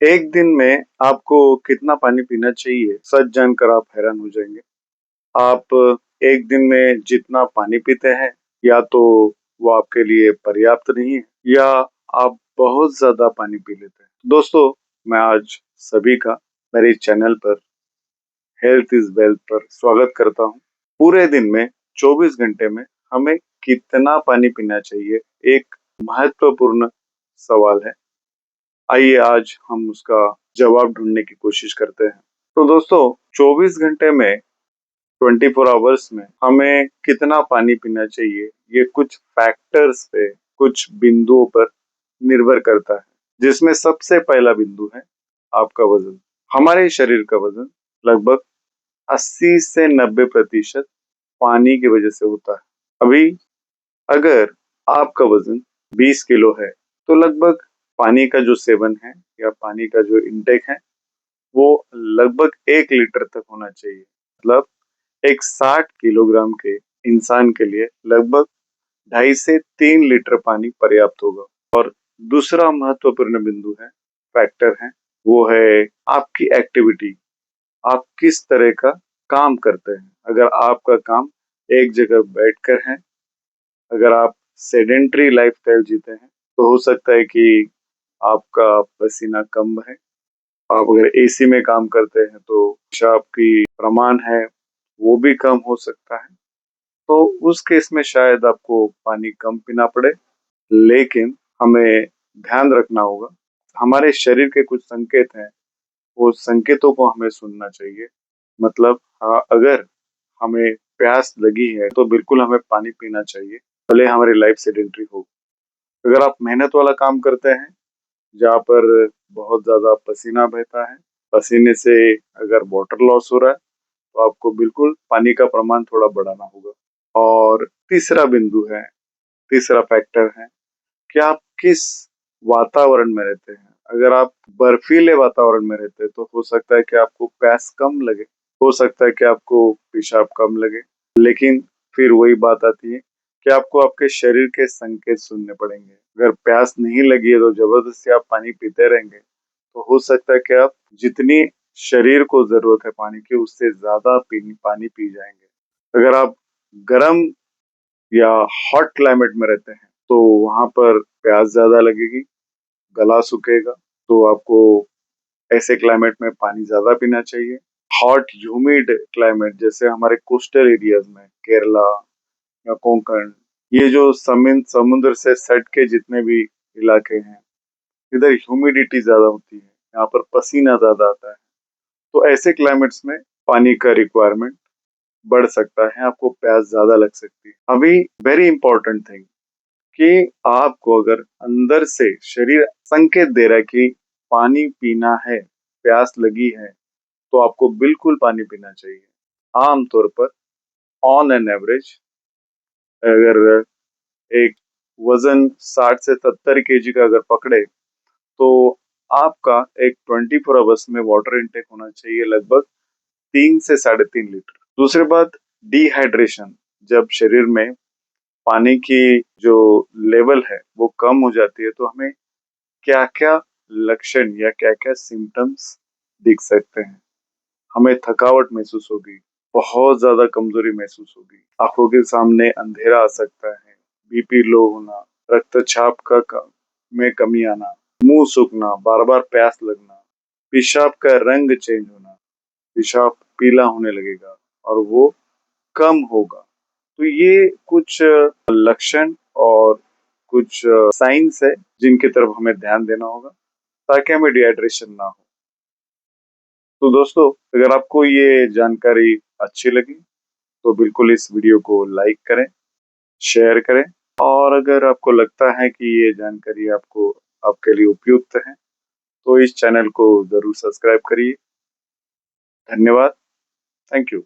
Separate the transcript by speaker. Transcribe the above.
Speaker 1: एक दिन में आपको कितना पानी पीना चाहिए, सच जानकर आप हैरान हो जाएंगे। आप एक दिन में जितना पानी पीते हैं, या तो वो आपके लिए पर्याप्त नहीं है, या आप बहुत ज्यादा पानी पी लेते हैं। दोस्तों, मैं आज सभी का मेरे इस चैनल पर हेल्थ इज वेल्थ पर स्वागत करता हूँ। पूरे दिन में 24 घंटे में हमें कितना पानी पीना चाहिए, एक महत्वपूर्ण सवाल है। आइए आज हम उसका जवाब ढूंढने की कोशिश करते हैं। तो दोस्तों, 24 घंटे में 24 आवर्स में हमें कितना पानी पीना चाहिए, ये कुछ फैक्टर्स पे, कुछ बिंदुओं पर निर्भर करता है। जिसमें सबसे पहला बिंदु है आपका वजन। हमारे शरीर का वजन लगभग 80 से 90% पानी की वजह से होता है। अभी अगर आपका वजन 20 किलो है, तो लगभग पानी का जो सेवन है या पानी का जो इनटेक है, वो लगभग 1 लीटर तक होना चाहिए। मतलब एक 60 किलोग्राम के इंसान के लिए लगभग 2.5 से 3 लीटर पानी पर्याप्त होगा। और दूसरा महत्वपूर्ण बिंदु है, फैक्टर है, वो है आपकी एक्टिविटी। आप किस तरह का काम करते हैं। अगर आपका काम एक जगह बैठकर है, अगर आप सेडेंट्री लाइफस्टाइल जीते हैं, तो हो सकता है कि आपका पसीना कम है। आप अगर एसी में काम करते हैं, तो पेशाब की प्रमाण है वो भी कम हो सकता है। तो उस केस में शायद आपको पानी कम पीना पड़े। लेकिन हमें ध्यान रखना होगा, हमारे शरीर के कुछ संकेत हैं, वो संकेतों को हमें सुनना चाहिए। मतलब हाँ, अगर हमें प्यास लगी है तो बिल्कुल हमें पानी पीना चाहिए, भले हमारी लाइफ सेडेंट्री हो। अगर आप मेहनत वाला काम करते हैं, जहाँ पर बहुत ज्यादा पसीना बहता है, पसीने से अगर वाटर लॉस हो रहा है, तो आपको बिल्कुल पानी का प्रमाण थोड़ा बढ़ाना होगा। और तीसरा फैक्टर है कि आप किस वातावरण में रहते हैं। अगर आप बर्फीले वातावरण में रहते हैं, तो हो सकता है कि आपको प्यास कम लगे, हो सकता है कि आपको पेशाब कम लगे। लेकिन फिर वही बात आती है कि आपको आपके शरीर के संकेत सुनने पड़ेंगे। अगर प्यास नहीं लगी है, तो जबरदस्ती आप पानी पीते रहेंगे, तो हो सकता है कि आप जितनी शरीर को जरूरत है पानी की, उससे ज्यादा पानी पी जाएंगे। अगर आप गर्म या हॉट क्लाइमेट में रहते हैं, तो वहां पर प्यास ज्यादा लगेगी, गला सूखेगा। तो आपको ऐसे क्लाइमेट में पानी ज्यादा पीना चाहिए। हॉट ह्यूमिड क्लाइमेट, जैसे हमारे कोस्टल एरियाज में केरला या कोंकण, ये जो समुद्र से सट के जितने भी इलाके हैं, इधर ह्यूमिडिटी ज्यादा होती है, यहाँ पर पसीना ज्यादा आता है। तो ऐसे क्लाइमेट्स में पानी का रिक्वायरमेंट बढ़ सकता है, आपको प्यास ज्यादा लग सकती है। अभी वेरी इंपॉर्टेंट थिंग कि आपको अगर अंदर से शरीर संकेत दे रहा है कि पानी पीना है, प्यास लगी है, तो आपको बिल्कुल पानी पीना चाहिए। आमतौर पर ऑन एन एवरेज, अगर एक वजन 60 से 70 केजी का अगर पकड़े, तो आपका एक 24 आवर्स में वाटर इनटेक होना चाहिए लगभग 3 से 3.5 लीटर। दूसरी बात, डिहाइड्रेशन। जब शरीर में पानी की जो लेवल है वो कम हो जाती है, तो हमें क्या क्या लक्षण या क्या क्या सिम्टम्स दिख सकते हैं। हमें थकावट महसूस होगी, बहुत ज्यादा कमजोरी महसूस होगी, आंखों के सामने अंधेरा आ सकता है, बीपी लो होना, रक्तचाप में कमी आना, मुंह सूखना, बार बार प्यास लगना, पेशाब का रंग चेंज होना, पेशाब पीला होने लगेगा और वो कम होगा। तो ये कुछ लक्षण और कुछ साइंस है जिनकी तरफ हमें ध्यान देना होगा, ताकि हमें डिहाइड्रेशन ना हो। तो दोस्तों, अगर आपको ये जानकारी अच्छी लगी, तो बिल्कुल इस वीडियो को लाइक करें, शेयर करें। और अगर आपको लगता है कि ये जानकारी आपको आपके लिए उपयुक्त है, तो इस चैनल को जरूर सब्सक्राइब करिए। धन्यवाद। Thank you.